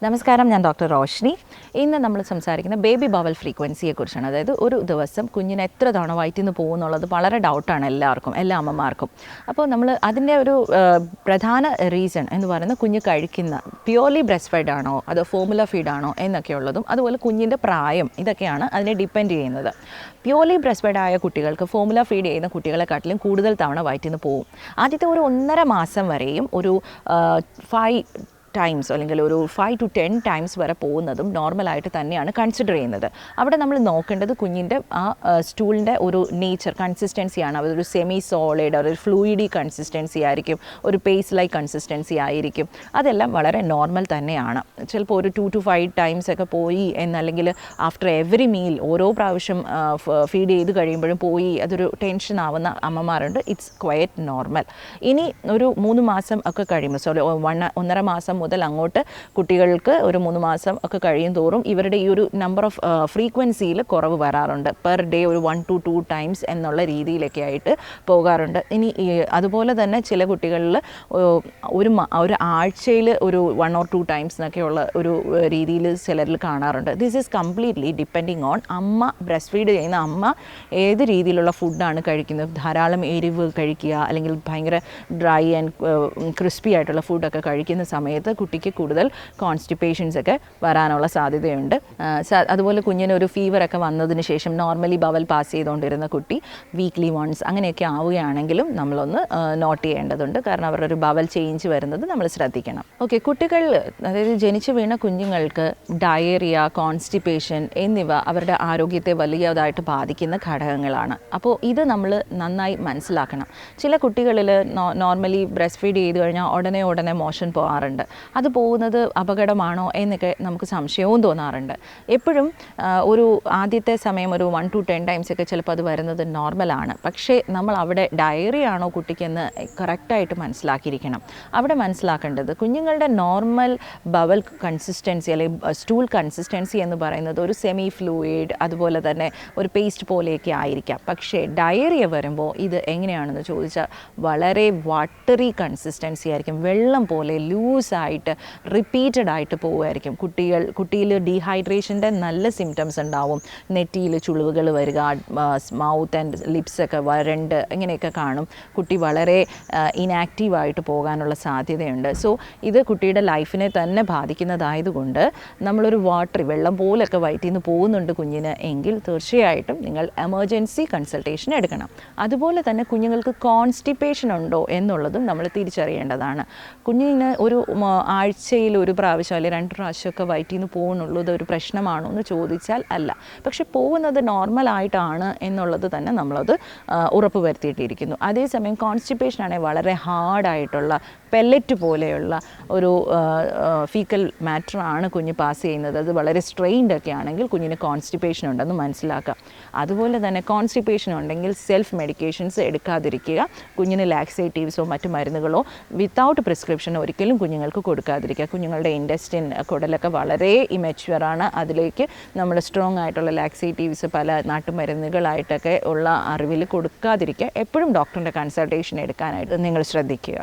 നമസ്കാരം, ഞാൻ ഡോക്ടർ റോഷ്നി. ഇന്ന് നമ്മൾ സംസാരിക്കുന്ന ബേബി ബവൽ ഫ്രീക്വൻസിയെക്കുറിച്ചാണ്. അതായത് ഒരു ദിവസം കുഞ്ഞിന് എത്ര തവണ വയറ്റിൽ നിന്ന് പോകുന്നുള്ളത് വളരെ ഡൗട്ടാണ് എല്ലാവർക്കും, എല്ലാ അമ്മമാർക്കും. അപ്പോൾ നമ്മൾ അതിൻ്റെ ഒരു പ്രധാന റീസൺ എന്ന് പറയുന്നത് കുഞ്ഞ് കഴിക്കുന്ന പ്യുവർലി ബ്രസ്റ്റ് ഫീഡ് ആണോ അതോ ഫോർമുല ഫീഡാണോ എന്നൊക്കെയുള്ളതും അതുപോലെ കുഞ്ഞിൻ്റെ പ്രായം, ഇതൊക്കെയാണ് അതിനെ ഡിപ്പെൻഡ് ചെയ്യുന്നത്. പ്യുവർലി ബ്രസ്റ്റ് ഫീഡ് ആയ കുട്ടികൾക്ക് ഫോർമുല ഫീഡ് ചെയ്യുന്ന കുട്ടികളെക്കാട്ടിലും കൂടുതൽ തവണ വയറ്റിൽ നിന്ന് പോകും. ആദ്യത്തെ ഒരു 1.5 മാസം വരെയും ഒരു 5 ടൈംസ് അല്ലെങ്കിൽ ഒരു 5 to 10 ടൈംസ് വരെ പോകുന്നതും നോർമലായിട്ട് തന്നെയാണ് കൺസിഡർ ചെയ്യുന്നത്. അവിടെ നമ്മൾ നോക്കേണ്ടത് കുഞ്ഞിൻ്റെ ആ സ്റ്റൂളിൻ്റെ ഒരു നേച്ചർ, കൺസിസ്റ്റൻസിയാണ്. അതൊരു സെമി സോളിഡ്, ഒരു ഫ്ലൂയിഡി കൺസിസ്റ്റൻസി ആയിരിക്കും, ഒരു പേസ്റ്റ് ലൈക്ക് കൺസിസ്റ്റൻസി ആയിരിക്കും. അതെല്ലാം വളരെ നോർമൽ തന്നെയാണ്. ചിലപ്പോൾ ഒരു 2 to 5 ടൈംസ് ഒക്കെ പോയി എന്നല്ലെങ്കിൽ ആഫ്റ്റർ എവറി മീൽ ഓരോ പ്രാവശ്യം ഫീഡ് ചെയ്ത് കഴിയുമ്പോഴും പോയി അതൊരു ടെൻഷൻ ആവുന്ന അമ്മമാരുണ്ട്. It's quiet normal. ഇനി ഒരു 3 മാസം ഒക്കെ കഴിയുമ്പോൾ, സോറി 1.5 മാസം മുതൽ അങ്ങോട്ട് കുട്ടികൾക്ക് ഒരു 3 മാസം ഒക്കെ കഴിയും തോറും ഇവരുടെ ഈ ഒരു നമ്പർ ഓഫ് ഫ്രീക്വൻസിയിൽ കുറവ് വരാറുണ്ട്. പെർ ഡേ ഒരു 1 to 2 ടൈംസ് എന്നുള്ള രീതിയിലൊക്കെ ആയിട്ട് പോകാറുണ്ട്. ഇനി അതുപോലെ തന്നെ ചില കുട്ടികളിൽ ഒരു ആഴ്ചയിൽ ഒരു 1 or 2 ടൈംസ് എന്നൊക്കെയുള്ള ഒരു രീതിയിൽ ചിലരിൽ കാണാറുണ്ട്. This is completely depending on അമ്മ, ബ്രസ്റ്റ് ഫീഡ് ചെയ്യുന്ന അമ്മ ഏത് രീതിയിലുള്ള ഫുഡാണ് കഴിക്കുന്നത്. ധാരാളം എരിവ് കഴിക്കുക അല്ലെങ്കിൽ ഭയങ്കര ഡ്രൈ ആൻഡ് ക്രിസ്പി ആയിട്ടുള്ള ഫുഡൊക്കെ കഴിക്കുന്ന സമയത്ത് കുട്ടിക്ക് കൂടുതൽ കോൺസ്റ്റിപ്പേഷൻസ് ഒക്കെ വരാനുള്ള സാധ്യതയുണ്ട്. അതുപോലെ കുഞ്ഞിന് ഒരു ഫീവറൊക്കെ വന്നതിന് ശേഷം നോർമലി ബവൽ പാസ് ചെയ്തുകൊണ്ടിരുന്ന കുട്ടി വീക്ക്ലി വൺസ് അങ്ങനെയൊക്കെ ആവുകയാണെങ്കിലും നമ്മളൊന്ന് നോട്ട് ചെയ്യേണ്ടതുണ്ട്. കാരണം അവരുടെ ഒരു ബവൽ ചേഞ്ച് വരുന്നത് നമ്മൾ ശ്രദ്ധിക്കണം. ഓക്കെ, കുട്ടികൾ, അതായത് ജനിച്ചു വീണ കുഞ്ഞുങ്ങൾക്ക് ഡയറിയ, കോൺസ്റ്റിപ്പേഷൻ എന്നിവ അവരുടെ ആരോഗ്യത്തെ വലിയതായിട്ട് ബാധിക്കുന്ന ഘടകങ്ങളാണ്. അപ്പോൾ ഇത് നമ്മൾ നന്നായി മനസ്സിലാക്കണം. ചില കുട്ടികളിൽ നോർമലി ബ്രസ്റ്റ് ഫീഡ് ചെയ്ത് കഴിഞ്ഞാൽ ഉടനെ മോഷൻ പോകാറുണ്ട്. അത് പോകുന്നത് അപകടമാണോ എന്നൊക്കെ നമുക്ക് സംശയവും തോന്നാറുണ്ട്. എപ്പോഴും ഒരു ആദ്യത്തെ സമയം ഒരു 1 to 10 ടൈംസ് ഒക്കെ ചിലപ്പോൾ അത് വരുന്നത് നോർമലാണ്. പക്ഷേ നമ്മൾ അവിടെ ഡയറി ആണോ കുട്ടിക്കെന്ന് കറക്റ്റായിട്ട് മനസ്സിലാക്കിയിരിക്കണം. അവിടെ മനസ്സിലാക്കേണ്ടത് കുഞ്ഞുങ്ങളുടെ നോർമൽ ബവൽ കൺസിസ്റ്റൻസി അല്ലെങ്കിൽ സ്റ്റൂൾ കൺസിസ്റ്റൻസി എന്ന് പറയുന്നത് ഒരു സെമി ഫ്ലൂയിഡ്, അതുപോലെ തന്നെ ഒരു പേസ്റ്റ് പോലെയൊക്കെ ആയിരിക്കാം. പക്ഷേ ഡയറിയ വരുമ്പോൾ ഇത് എങ്ങനെയാണെന്ന് ചോദിച്ചാൽ വളരെ വാട്ടറി കൺസിസ്റ്റൻസി ആയിരിക്കും. വെള്ളം പോലെ ലൂസായിട്ട് റിപ്പീറ്റഡ് ആയിട്ട് പോവുമായിരിക്കും. കുട്ടിയിൽ ഡീഹൈഡ്രേഷൻ്റെ നല്ല സിംറ്റംസ് ഉണ്ടാവും. നെറ്റിയിൽ ചുളിവുകൾ വരിക, മൗത്ത് ആൻഡ് ലിപ്സൊക്കെ വരണ്ട് ഇങ്ങനെയൊക്കെ കാണും. കുട്ടി വളരെ ഇനാക്റ്റീവായിട്ട് പോകാനുള്ള സാധ്യതയുണ്ട്. സോ ഇത് കുട്ടിയുടെ ലൈഫിനെ തന്നെ ബാധിക്കുന്നതായതുകൊണ്ട് നമ്മളൊരു വെള്ളം പോലൊക്കെ വയറ്റിൽ നിന്ന് പോകുന്നുണ്ട് കുഞ്ഞിന് എങ്കിൽ തീർച്ചയായിട്ടും നിങ്ങൾ എമർജൻസി കൺസൾട്ടേഷൻ എടുക്കണം. അതുപോലെ തന്നെ കുഞ്ഞുങ്ങൾക്ക് കോൺസ്റ്റിപ്പേഷൻ ഉണ്ടോ എന്നുള്ളതും നമ്മൾ തിരിച്ചറിയേണ്ടതാണ്. കുഞ്ഞിന് ഒരു ആഴ്ചയിൽ ഒരു പ്രാവശ്യം അല്ലെങ്കിൽ 2 പ്രാവശ്യമൊക്കെ വയറ്റിൽ നിന്ന് പോകുന്നുള്ളൂ, ഇതൊരു പ്രശ്നമാണോ എന്ന് ചോദിച്ചാൽ അല്ല. പക്ഷെ പോകുന്നത് നോർമലായിട്ടാണ് എന്നുള്ളത് തന്നെ നമ്മളത് ഉറപ്പ് വരുത്തിയിട്ടിരിക്കുന്നു. അതേസമയം കോൺസ്റ്റിപ്പേഷൻ ആണെങ്കിൽ വളരെ ഹാർഡായിട്ടുള്ള പെല്ലറ്റ് പോലെയുള്ള ഒരു ഫീക്കൽ മാറ്ററാണ് കുഞ്ഞ് പാസ് ചെയ്യുന്നത്. അത് വളരെ സ്ട്രെയിൻഡ് ഒക്കെ ആണെങ്കിൽ കുഞ്ഞിന് കോൺസ്റ്റിപ്പേഷൻ ഉണ്ടെന്ന് മനസ്സിലാക്കുക. അതുപോലെ തന്നെ കോൺസ്റ്റിപ്പേഷൻ ഉണ്ടെങ്കിൽ സെൽഫ് മെഡിക്കേഷൻസ് എടുക്കാതിരിക്കുക. കുഞ്ഞിന് ലാക്സേറ്റീവ്സോ മറ്റു മരുന്നുകളോ വിത്തൗട്ട് പ്രിസ്ക്രിപ്ഷൻ ഒരിക്കലും കുഞ്ഞുങ്ങൾക്ക് കൊടുക്കാതിരിക്കുക. കുഞ്ഞുങ്ങളുടെ ഇൻറ്റെസ്റ്റിൻ, കുടലൊക്കെ വളരെ ഇമെച്വറാണ്. അതിലേക്ക് നമ്മൾ സ്ട്രോങ് ആയിട്ടുള്ള ലാക്സേറ്റീവ്സ് പല നാട്ടുമരുന്നുകളായിട്ടൊക്കെ ഉള്ള അറിവിൽ കൊടുക്കാതിരിക്കുക. എപ്പോഴും ഡോക്ടറിൻ്റെ കൺസൾട്ടേഷൻ എടുക്കാനായിട്ട് നിങ്ങൾ ശ്രദ്ധിക്കുക.